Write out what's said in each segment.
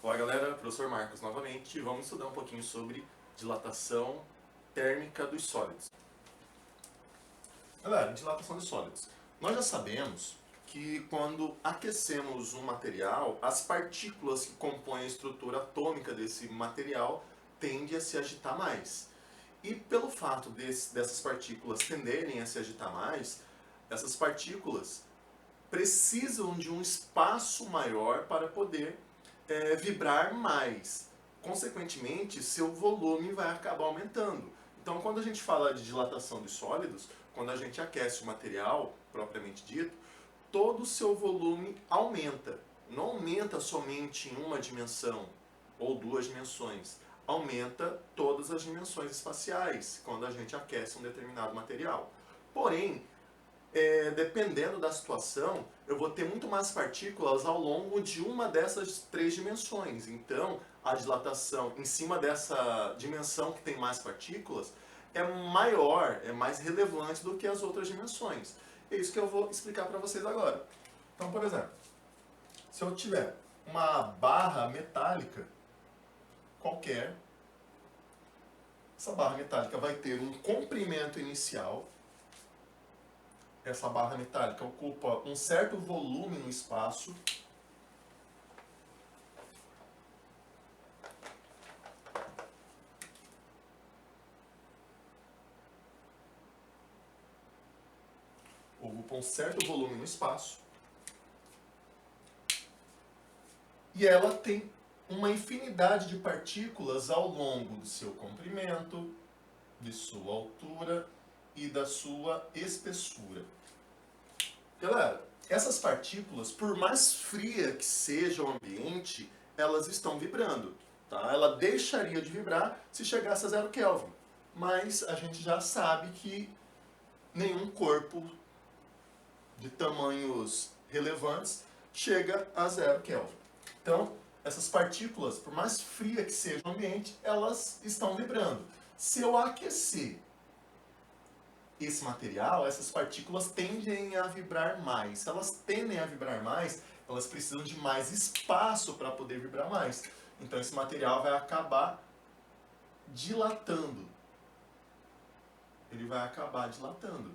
Olá galera, professor Marcos novamente e vamos estudar um pouquinho sobre dilatação térmica dos sólidos. Galera, dilatação dos sólidos. Nós já sabemos que quando aquecemos um material, as partículas que compõem a estrutura atômica desse material tendem a se agitar mais. E pelo fato dessas partículas tenderem a se agitar mais, essas partículas precisam de um espaço maior para poder vibrar mais. Consequentemente, seu volume vai acabar aumentando. Então, quando a gente fala de dilatação de sólidos, quando a gente aquece o material, propriamente dito, todo o seu volume aumenta. Não aumenta somente em uma dimensão ou duas dimensões. Aumenta todas as dimensões espaciais quando a gente aquece um determinado material. Porém, dependendo da situação, eu vou ter muito mais partículas ao longo de uma dessas três dimensões. Então, a dilatação em cima dessa dimensão que tem mais partículas é maior, é mais relevante do que as outras dimensões. É isso que eu vou explicar para vocês agora. Então, por exemplo, se eu tiver uma barra metálica qualquer, essa barra metálica vai ter um comprimento inicial. Essa barra metálica ocupa um certo volume no espaço. Ocupa um certo volume no espaço. E ela tem uma infinidade de partículas ao longo do seu comprimento, de sua altura e da sua espessura. Galera, essas partículas, por mais fria que seja o ambiente, elas estão vibrando. Tá? Ela deixaria de vibrar se chegasse a 0 Kelvin. Mas a gente já sabe que nenhum corpo de tamanhos relevantes chega a 0 Kelvin. Então, essas partículas, por mais fria que seja o ambiente, elas estão vibrando. Se eu aquecer esse material, essas partículas tendem a vibrar mais. Se elas tendem a vibrar mais, elas precisam de mais espaço para poder vibrar mais. Então esse material vai acabar dilatando. Ele vai acabar dilatando.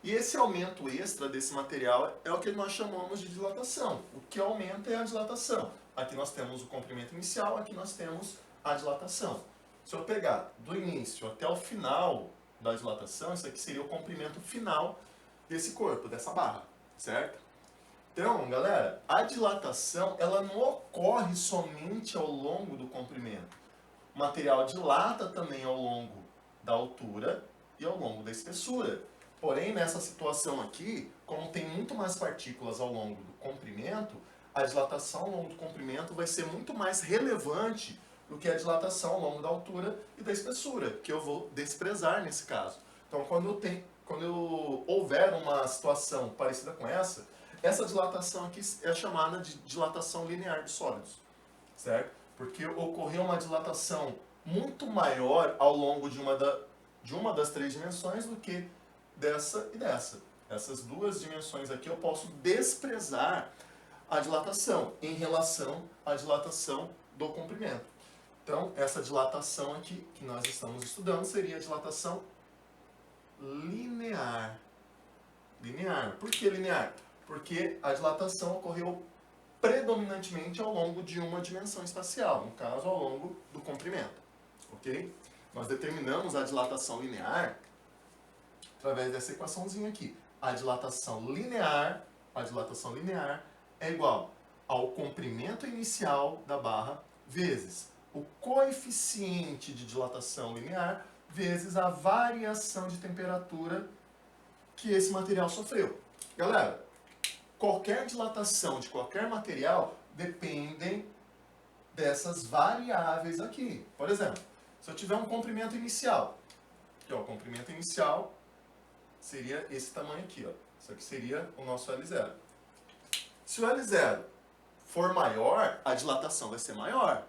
E esse aumento extra desse material é o que nós chamamos de dilatação. O que aumenta é a dilatação. Aqui nós temos o comprimento inicial, aqui nós temos a dilatação. Se eu pegar do início até o final da dilatação, isso aqui seria o comprimento final desse corpo, dessa barra, certo? Então, galera, a dilatação ela não ocorre somente ao longo do comprimento. O material dilata também ao longo da altura e ao longo da espessura. Porém, nessa situação aqui, como tem muito mais partículas ao longo do comprimento, a dilatação ao longo do comprimento vai ser muito mais relevante do que a dilatação ao longo da altura e da espessura, que eu vou desprezar nesse caso. Então, quando houver uma situação parecida com essa dilatação aqui é chamada de dilatação linear de sólidos, certo? Porque ocorreu uma dilatação muito maior ao longo de uma das três dimensões do que dessa e dessa. Essas duas dimensões aqui eu posso desprezar a dilatação em relação à dilatação do comprimento. Então, essa dilatação aqui que nós estamos estudando seria a dilatação linear. Linear. Por que linear? Porque a dilatação ocorreu predominantemente ao longo de uma dimensão espacial, no caso, ao longo do comprimento. Ok? Nós determinamos a dilatação linear através dessa equaçãozinha aqui. A dilatação linear é igual ao comprimento inicial da barra vezes o coeficiente de dilatação linear vezes a variação de temperatura que esse material sofreu. Galera, qualquer dilatação de qualquer material depende dessas variáveis aqui. Por exemplo, se eu tiver um comprimento inicial, que o comprimento inicial seria esse tamanho aqui, ó. Isso aqui seria o nosso L0. Se o L0 for maior, a dilatação vai ser maior,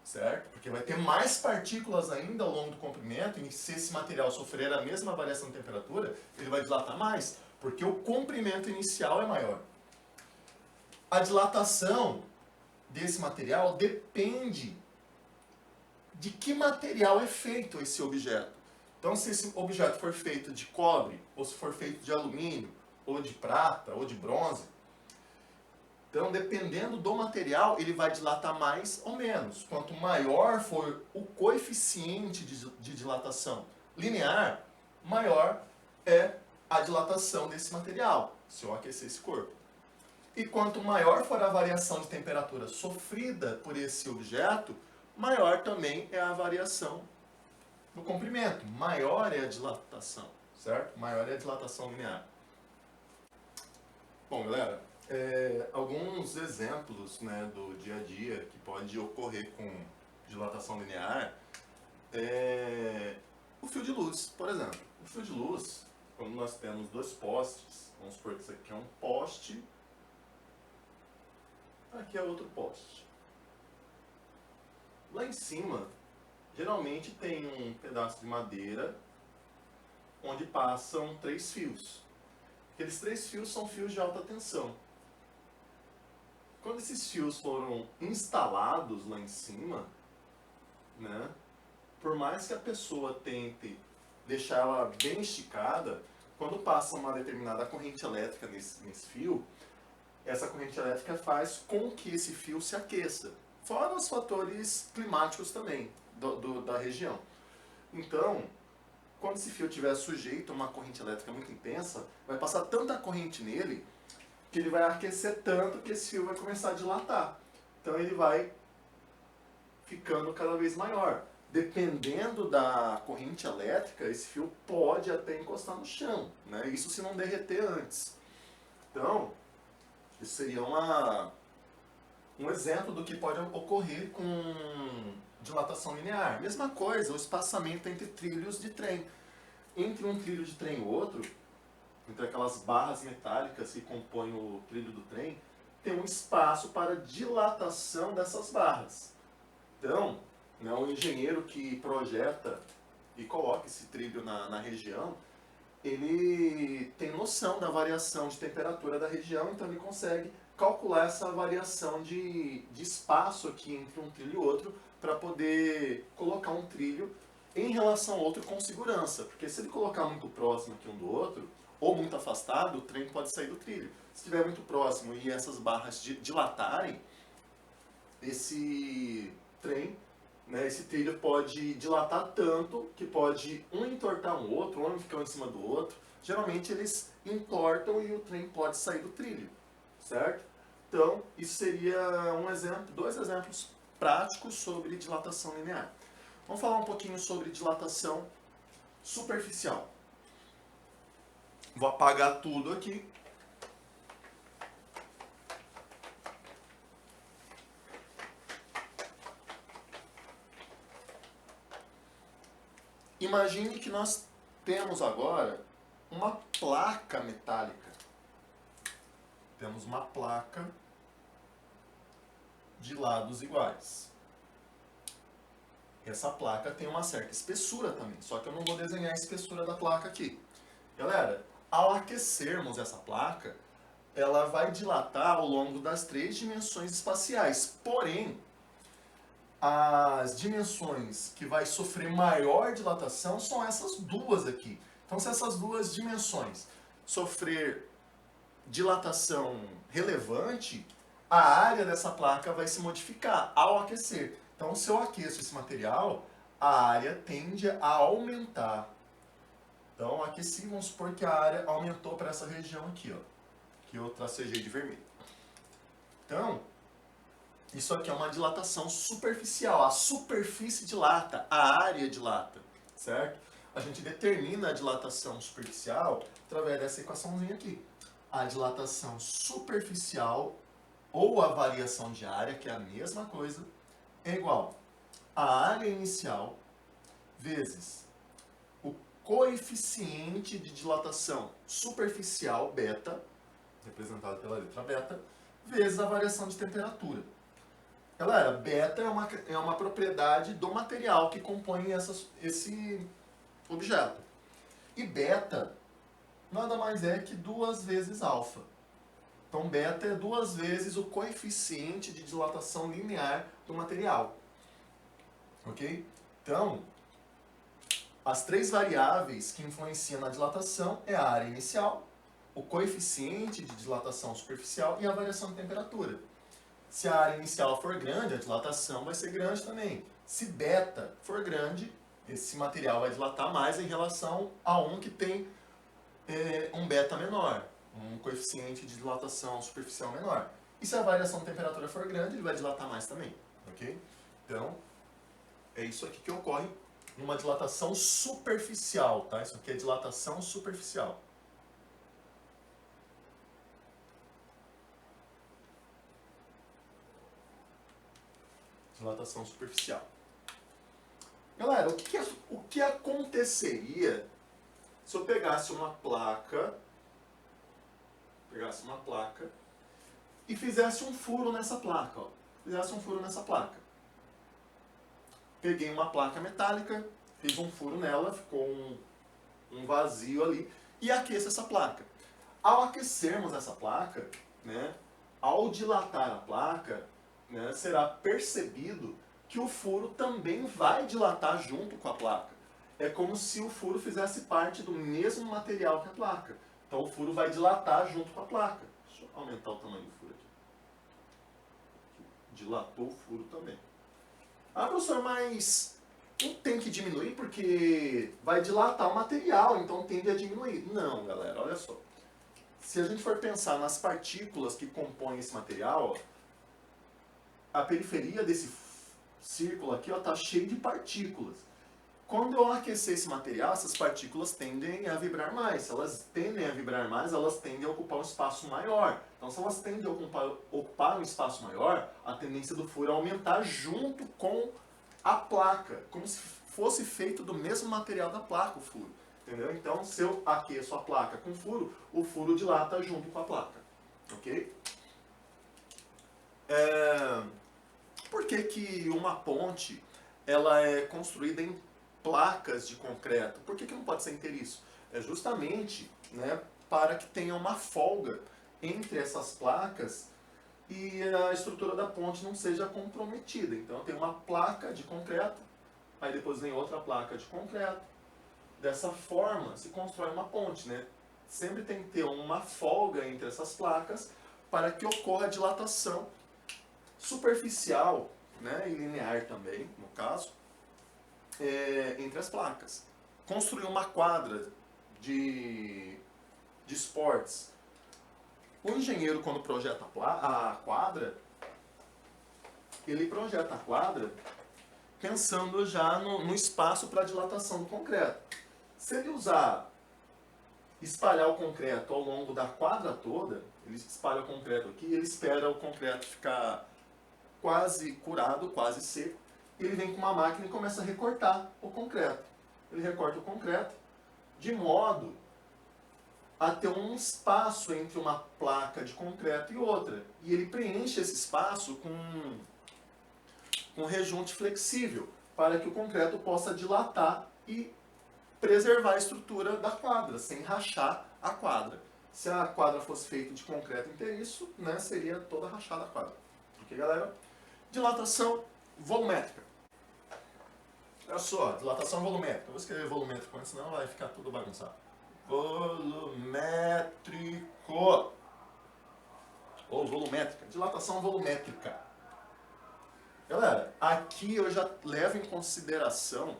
certo? Porque vai ter mais partículas ainda ao longo do comprimento, e se esse material sofrer a mesma variação de temperatura, ele vai dilatar mais, porque o comprimento inicial é maior. A dilatação desse material depende de que material é feito esse objeto. Então, se esse objeto for feito de cobre, ou se for feito de alumínio, ou de prata, ou de bronze, então, dependendo do material, ele vai dilatar mais ou menos. Quanto maior for o coeficiente de dilatação linear, maior é a dilatação desse material, se eu aquecer esse corpo. E quanto maior for a variação de temperatura sofrida por esse objeto, maior também é a variação do comprimento. Maior é a dilatação, certo? Maior é a dilatação linear. Bom, galera, alguns exemplos, né, do dia a dia que pode ocorrer com dilatação linear o fio de luz, por exemplo. O fio de luz, quando nós temos dois postes, vamos supor que isso aqui é um poste, aqui é outro poste. Lá em cima, geralmente tem um pedaço de madeira onde passam 3 fios. Aqueles 3 fios são fios de alta tensão. Quando esses fios foram instalados lá em cima, né, por mais que a pessoa tente deixar ela bem esticada, quando passa uma determinada corrente elétrica nesse fio, essa corrente elétrica faz com que esse fio se aqueça. Fora os fatores climáticos também da região. Então, quando esse fio estiver sujeito a uma corrente elétrica muito intensa, vai passar tanta corrente nele que ele vai aquecer tanto que esse fio vai começar a dilatar. Então ele vai ficando cada vez maior. Dependendo da corrente elétrica, esse fio pode até encostar no chão, né? Isso se não derreter antes. Então, isso seria um exemplo do que pode ocorrer com dilatação linear. Mesma coisa, o espaçamento entre trilhos de trem. Entre um trilho de trem e outro, entre aquelas barras metálicas que compõem o trilho do trem, tem um espaço para dilatação dessas barras. Então, né, o engenheiro que projeta e coloca esse trilho na região, ele tem noção da variação de temperatura da região, então ele consegue calcular essa variação de espaço aqui entre um trilho e outro para poder colocar um trilho em relação ao outro com segurança. Porque se ele colocar muito próximo aqui um do outro, ou muito afastado, o trem pode sair do trilho. Se estiver muito próximo e essas barras dilatarem, esse trem, né, esse trilho pode dilatar tanto que pode um entortar um outro, um ficar um em cima do outro. Geralmente eles entortam e o trem pode sair do trilho, certo? Então, isso seria um exemplo, 2 exemplos práticos sobre dilatação linear. Vamos falar um pouquinho sobre dilatação superficial. Vou apagar tudo aqui. Imagine que nós temos agora uma placa metálica. Temos uma placa de lados iguais. Essa placa tem uma certa espessura também, só que eu não vou desenhar a espessura da placa aqui. Galera, ao aquecermos essa placa, ela vai dilatar ao longo das 3 dimensões espaciais. Porém, as dimensões que vai sofrer maior dilatação são essas duas aqui. Então, se essas duas dimensões sofrer dilatação relevante, a área dessa placa vai se modificar ao aquecer. Então, se eu aqueço esse material, a área tende a aumentar. Então, aqueci, vamos supor que a área aumentou para essa região aqui, ó, que eu tracejei de vermelho. Então, isso aqui é uma dilatação superficial. A superfície dilata, a área dilata, certo? A gente determina a dilatação superficial através dessa equaçãozinha aqui. A dilatação superficial ou a variação de área, que é a mesma coisa, é igual a área inicial vezes o coeficiente de dilatação superficial, beta, representado pela letra beta, vezes a variação de temperatura. Galera, beta é uma propriedade do material que compõe esse objeto. E beta nada mais é que 2 vezes alfa. Então, beta é 2 vezes o coeficiente de dilatação linear do material. Ok? Então, as 3 variáveis que influenciam na dilatação é a área inicial, o coeficiente de dilatação superficial e a variação de temperatura. Se a área inicial for grande, a dilatação vai ser grande também. Se beta for grande, esse material vai dilatar mais em relação a um que tem um beta menor, um coeficiente de dilatação superficial menor. E se a variação de temperatura for grande, ele vai dilatar mais também. Ok? Então, é isso aqui que ocorre numa dilatação superficial, tá? Isso aqui é dilatação superficial. Dilatação superficial. Galera, o que aconteceria se eu pegasse uma placa e fizesse um furo nessa placa, ó. Fizesse um furo nessa placa. Peguei uma placa metálica, fiz um furo nela, ficou um vazio ali, e aqueço essa placa. Ao aquecermos essa placa, né, ao dilatar a placa, né, será percebido que o furo também vai dilatar junto com a placa. É como se o furo fizesse parte do mesmo material que a placa. Então o furo vai dilatar junto com a placa. Deixa eu aumentar o tamanho do furo aqui. Dilatou o furo também. Ah, professor, mas não tem que diminuir porque vai dilatar o material, então tende a diminuir. Não, galera, olha só. Se a gente for pensar nas partículas que compõem esse material, ó, a periferia desse círculo aqui está cheio de partículas. Quando eu aquecer esse material, essas partículas tendem a vibrar mais. Se elas tendem a vibrar mais, elas tendem a ocupar um espaço maior. Então, se elas tendem a ocupar um espaço maior, a tendência do furo é aumentar junto com a placa, como se fosse feito do mesmo material da placa o furo. Entendeu? Então, se eu aqueço a placa com furo, o furo dilata junto com a placa. Ok? Por que uma ponte ela é construída em placas de concreto? Por que não pode ser inteiriço? É justamente, né, para que tenha uma folga entre essas placas e a estrutura da ponte não seja comprometida. Então tem uma placa de concreto, aí depois vem outra placa de concreto. Dessa forma se constrói uma ponte, né? Sempre tem que ter uma folga entre essas placas para que ocorra a dilatação superficial, né, e linear também, no caso, entre as placas. Construir uma quadra de esportes. O engenheiro, quando projeta a quadra, ele projeta a quadra pensando já no espaço para dilatação do concreto. Se ele espalhar o concreto ao longo da quadra toda, ele espalha o concreto aqui, ele espera o concreto ficar quase curado, quase seco, e ele vem com uma máquina e começa a recortar o concreto. Ele recorta o concreto de modo a ter um espaço entre uma placa de concreto e outra. E ele preenche esse espaço com rejunte flexível, para que o concreto possa dilatar e preservar a estrutura da quadra, sem rachar a quadra. Se a quadra fosse feita de concreto inteiriço, né, seria toda rachada a quadra. Ok, galera? Dilatação volumétrica. Olha só, dilatação volumétrica. Eu vou escrever volumétrico antes, senão vai ficar tudo bagunçado. Volumétrico. Ou volumétrica. Dilatação volumétrica. Galera, aqui eu já levo em consideração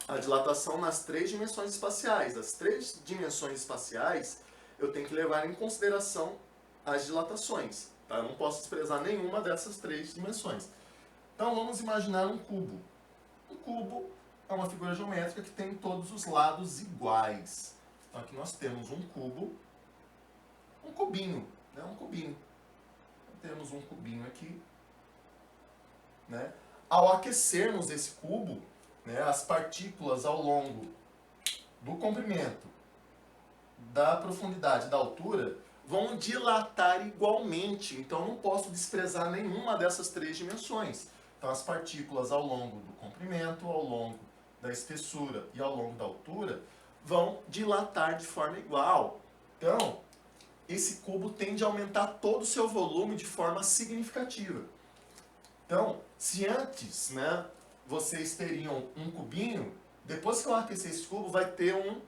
a dilatação nas 3 dimensões espaciais. As 3 dimensões espaciais, eu tenho que levar em consideração as dilatações. Tá? Eu não posso desprezar nenhuma dessas 3 dimensões. Então vamos imaginar um cubo. Um cubo é uma figura geométrica que tem todos os lados iguais. Então aqui nós temos um cubo, um cubinho, né? Um cubinho. Então, temos um cubinho aqui. Né? Ao aquecermos esse cubo, né, as partículas ao longo do comprimento, da profundidade e da altura vão dilatar igualmente. Então, eu não posso desprezar nenhuma dessas três dimensões. Então, as partículas ao longo do comprimento, ao longo da espessura e ao longo da altura vão dilatar de forma igual. Então, esse cubo tende a aumentar todo o seu volume de forma significativa. Então, se antes, né, vocês teriam um cubinho, depois que eu aquecer esse cubo, vai ter um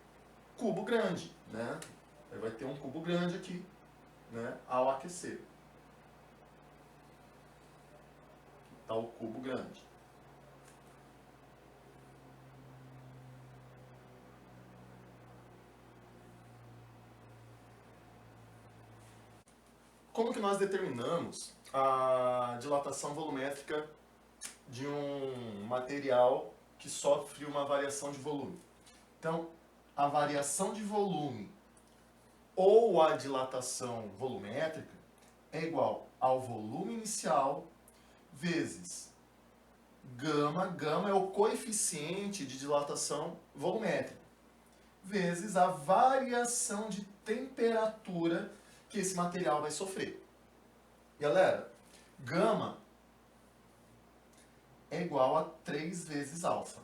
cubo grande, né? Vai ter um cubo grande aqui, né, ao aquecer. Está o cubo grande. Como que nós determinamos a dilatação volumétrica de um material que sofre uma variação de volume? Então, a variação de volume ou a dilatação volumétrica é igual ao volume inicial vezes gama. Gama é o coeficiente de dilatação volumétrica, vezes a variação de temperatura que esse material vai sofrer. Galera, gama é igual a 3 vezes alfa.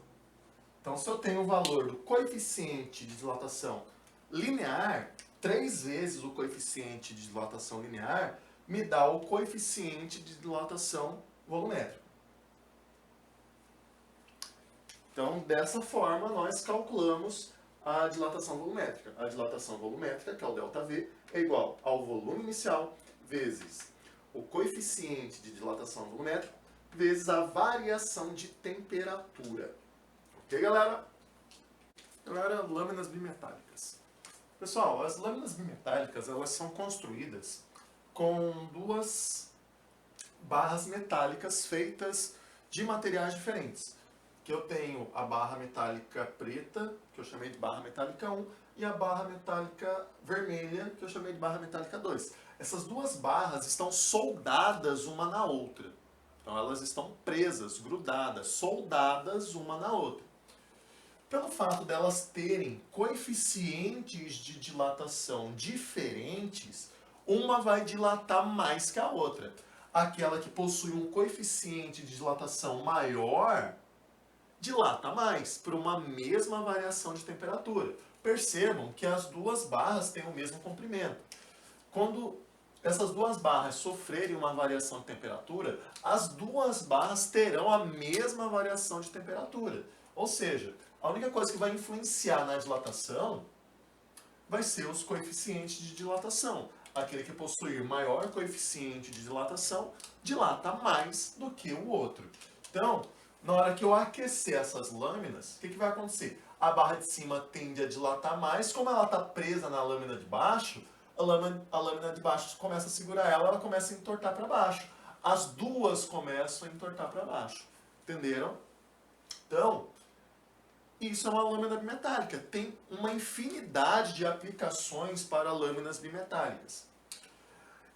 Então, se eu tenho o valor do coeficiente de dilatação linear, 3 vezes o coeficiente de dilatação linear me dá o coeficiente de dilatação volumétrica. Então, dessa forma, nós calculamos a dilatação volumétrica. A dilatação volumétrica, que é o ΔV, é igual ao volume inicial vezes o coeficiente de dilatação volumétrica vezes a variação de temperatura. Ok, galera? Galera, lâminas bimetálicas. Pessoal, as lâminas bimetálicas, elas são construídas com duas barras metálicas feitas de materiais diferentes. Que eu tenho a barra metálica preta, que eu chamei de barra metálica 1, e a barra metálica vermelha, que eu chamei de barra metálica 2. Essas duas barras estão soldadas uma na outra. Então elas estão presas, grudadas, soldadas uma na outra. Pelo fato delas terem coeficientes de dilatação diferentes, uma vai dilatar mais que a outra. Aquela que possui um coeficiente de dilatação maior dilata mais, por uma mesma variação de temperatura. Percebam que as duas barras têm o mesmo comprimento. Quando essas duas barras sofrerem uma variação de temperatura, as duas barras terão a mesma variação de temperatura. Ou seja, a única coisa que vai influenciar na dilatação vai ser os coeficientes de dilatação. Aquele que possuir maior coeficiente de dilatação dilata mais do que o outro. Então, na hora que eu aquecer essas lâminas, o que vai acontecer? A barra de cima tende a dilatar mais, como ela está presa na lâmina de baixo, a lâmina de baixo começa a segurar ela, ela começa a entortar para baixo. As duas começam a entortar para baixo. Entenderam? Então, isso é uma lâmina bimetálica. Tem uma infinidade de aplicações para lâminas bimetálicas.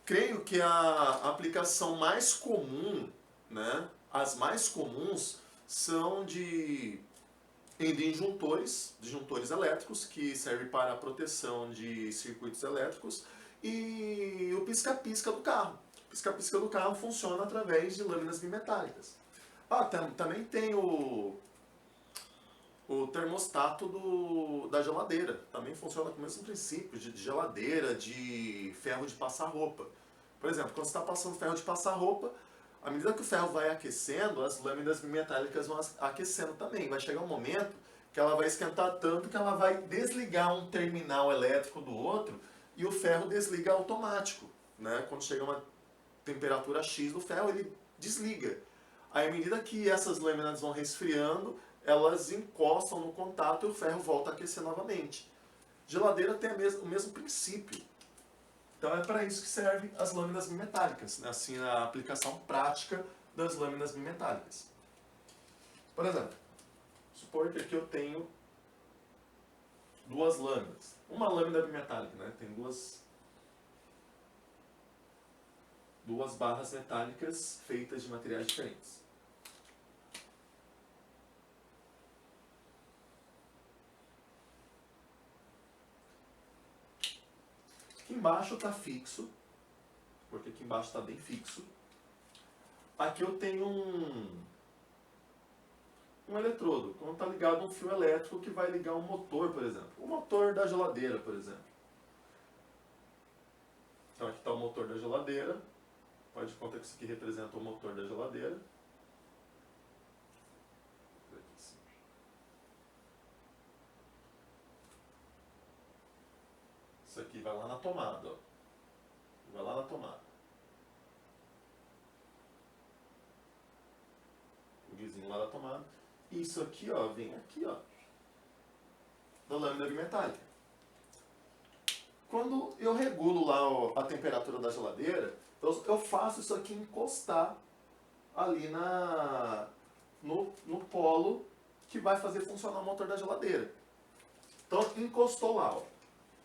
Creio que a aplicação mais comum, né, as mais comuns, são de disjuntores elétricos, que servem para a proteção de circuitos elétricos, e o pisca-pisca do carro. O pisca-pisca do carro funciona através de lâminas bimetálicas. Também tem o termostato da geladeira. Também funciona com o mesmo princípio de geladeira, de ferro de passar roupa. Por exemplo, quando você está passando ferro de passar roupa, à medida que o ferro vai aquecendo, as lâminas bimetálicas vão aquecendo também. Vai chegar um momento que ela vai esquentar tanto que ela vai desligar um terminal elétrico do outro e o ferro desliga automático. Né? Quando chega uma temperatura X do ferro, ele desliga. Aí, à medida que essas lâminas vão resfriando, elas encostam no contato e o ferro volta a aquecer novamente. Geladeira tem o mesmo princípio. Então é para isso que servem as lâminas bimetálicas, né? Assim, a aplicação prática das lâminas bimetálicas. Por exemplo, supor que aqui eu tenho duas lâminas. Uma lâmina bimetálica, né? Tem duas barras metálicas feitas de materiais diferentes. O Aqui embaixo está fixo, porque aqui embaixo está bem fixo. Aqui eu tenho um eletrodo, quando está ligado um fio elétrico que vai ligar um motor, por exemplo. O motor da geladeira, por exemplo. Então aqui está o motor da geladeira. Pode contar que isso aqui representa o motor da geladeira. Isso aqui vai lá na tomada, ó. Vai lá na tomada. O vizinho lá da tomada. E isso aqui, ó, vem aqui, ó, da lâmina bimetálica. Quando eu regulo lá, ó, a temperatura da geladeira, eu faço isso aqui encostar ali no polo que vai fazer funcionar o motor da geladeira. Então, encostou lá, ó.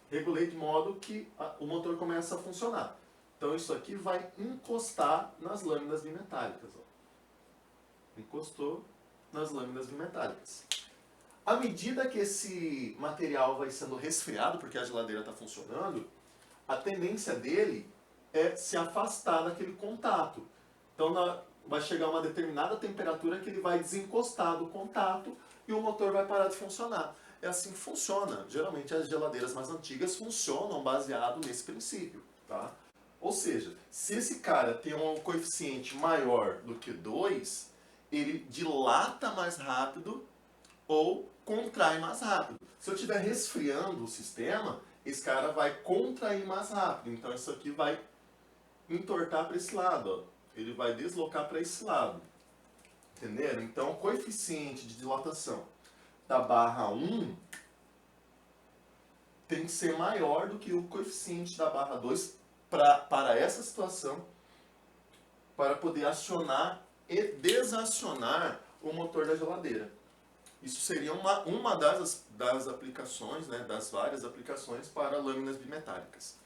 Regulei de modo que o motor começa a funcionar. Então isso aqui vai encostar nas lâminas bimetálicas. Ó. Encostou nas lâminas bimetálicas. À medida que esse material vai sendo resfriado, porque a geladeira está funcionando, a tendência dele é se afastar daquele contato. Então vai chegar uma determinada temperatura que ele vai desencostar do contato e o motor vai parar de funcionar. É assim que funciona. Geralmente as geladeiras mais antigas funcionam baseado nesse princípio. Tá? Ou seja, se esse cara tem um coeficiente maior do que 2, ele dilata mais rápido ou contrai mais rápido. Se eu estiver resfriando o sistema, esse cara vai contrair mais rápido. Então isso aqui vai entortar para esse lado. Ó. Ele vai deslocar para esse lado. Entenderam? Então o coeficiente de dilatação da barra 1 tem que ser maior do que o coeficiente da barra 2 para essa situação, para poder acionar e desacionar o motor da geladeira. Isso seria uma das aplicações, né, das várias aplicações para lâminas bimetálicas.